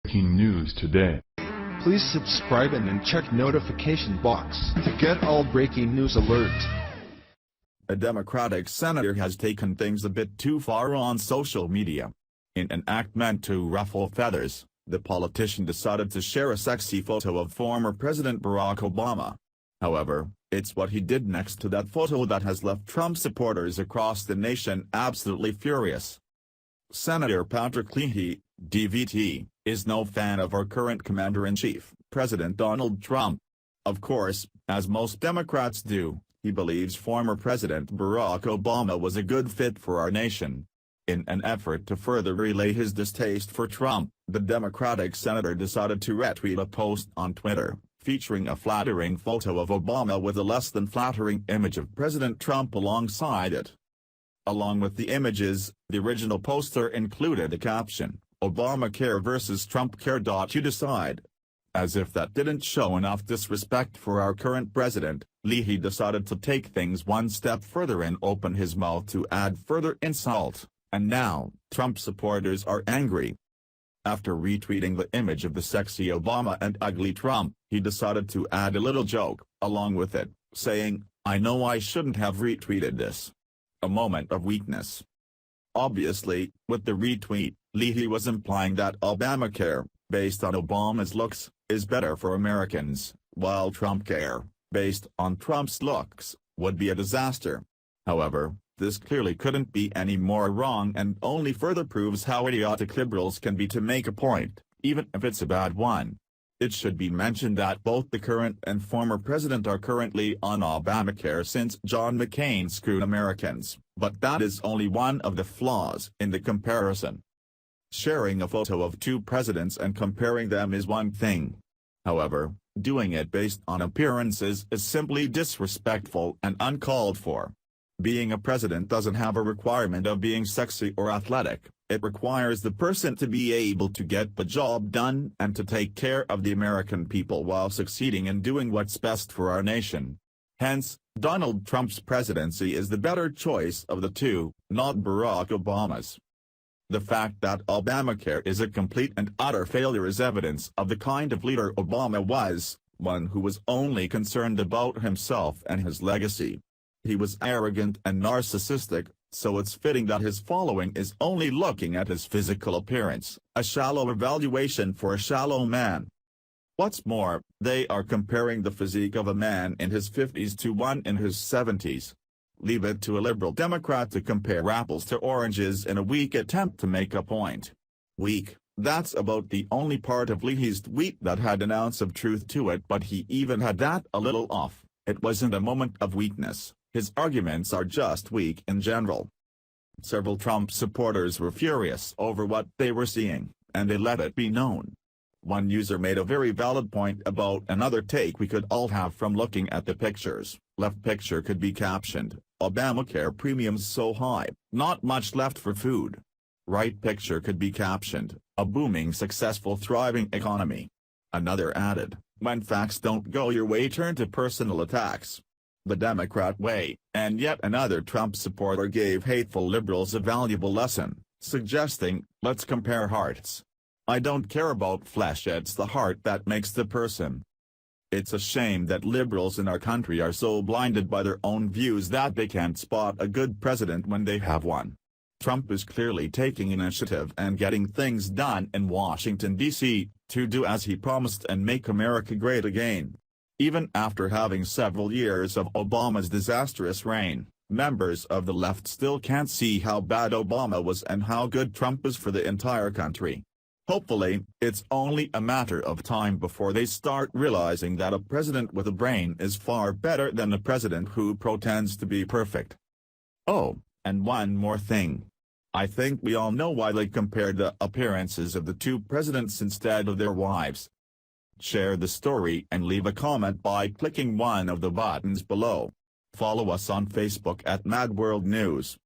Breaking news today. Please subscribe and then check notification box to get all breaking news alerts. A Democratic senator has taken things a bit too far on social media. In an act meant to ruffle feathers, the politician decided to share a sexy photo of former President Barack Obama. However, it's what he did next to that photo that has left Trump supporters across the nation absolutely furious. Senator Patrick Leahy, DVT, is no fan of our current commander-in-chief, President Donald Trump. Of course, as most Democrats do, he believes former President Barack Obama was a good fit for our nation. In an effort to further relay his distaste for Trump, the Democratic senator decided to retweet a post on Twitter, featuring a flattering photo of Obama with a less than flattering image of President Trump alongside it. Along with the images, the original poster included a caption, "Obamacare versus Trumpcare. You decide." As if that didn't show enough disrespect for our current president, Leahy decided to take things one step further and open his mouth to add further insult, and now, Trump supporters are angry. After retweeting the image of the sexy Obama and ugly Trump, he decided to add a little joke, along with it, saying, "I know I shouldn't have retweeted this." A moment of weakness. Obviously, with the retweet, Leahy was implying that Obamacare, based on Obama's looks, is better for Americans, while Trumpcare, based on Trump's looks, would be a disaster. However, this clearly couldn't be any more wrong and only further proves how idiotic liberals can be to make a point, even if it's a bad one. It should be mentioned that both the current and former president are currently on Obamacare since John McCain screwed Americans, but that is only one of the flaws in the comparison. Sharing a photo of two presidents and comparing them is one thing. However, doing it based on appearances is simply disrespectful and uncalled for. Being a president doesn't have a requirement of being sexy or athletic, it requires the person to be able to get the job done and to take care of the American people while succeeding in doing what's best for our nation. Hence, Donald Trump's presidency is the better choice of the two, not Barack Obama's. The fact that Obamacare is a complete and utter failure is evidence of the kind of leader Obama was, one who was only concerned about himself and his legacy. He was arrogant and narcissistic, so it's fitting that his following is only looking at his physical appearance, a shallow evaluation for a shallow man. What's more, they are comparing the physique of a man in his 50s to one in his 70s. Leave it to a liberal Democrat to compare apples to oranges in a weak attempt to make a point. Weak, that's about the only part of Leahy's tweet that had an ounce of truth to it, but he even had that a little off. It wasn't a moment of weakness, his arguments are just weak in general. Several Trump supporters were furious over what they were seeing, and they let it be known. One user made a very valid point about another take we could all have from looking at the pictures. Left picture could be captioned, "Obamacare premiums so high, not much left for food." Right picture could be captioned, "A booming successful thriving economy." Another added, "When facts don't go your way turn to personal attacks." The Democrat way, and yet another Trump supporter gave hateful liberals a valuable lesson, suggesting, "Let's compare hearts. I don't care about flesh, it's the heart that makes the person." It's a shame that liberals in our country are so blinded by their own views that they can't spot a good president when they have one. Trump is clearly taking initiative and getting things done in Washington, D.C., to do as he promised and make America great again. Even after having several years of Obama's disastrous reign, members of the left still can't see how bad Obama was and how good Trump is for the entire country. Hopefully, it's only a matter of time before they start realizing that a president with a brain is far better than a president who pretends to be perfect. Oh, and one more thing. I think we all know why they compared the appearances of the two presidents instead of their wives. Share the story and leave a comment by clicking one of the buttons below. Follow us on Facebook at Mad World News.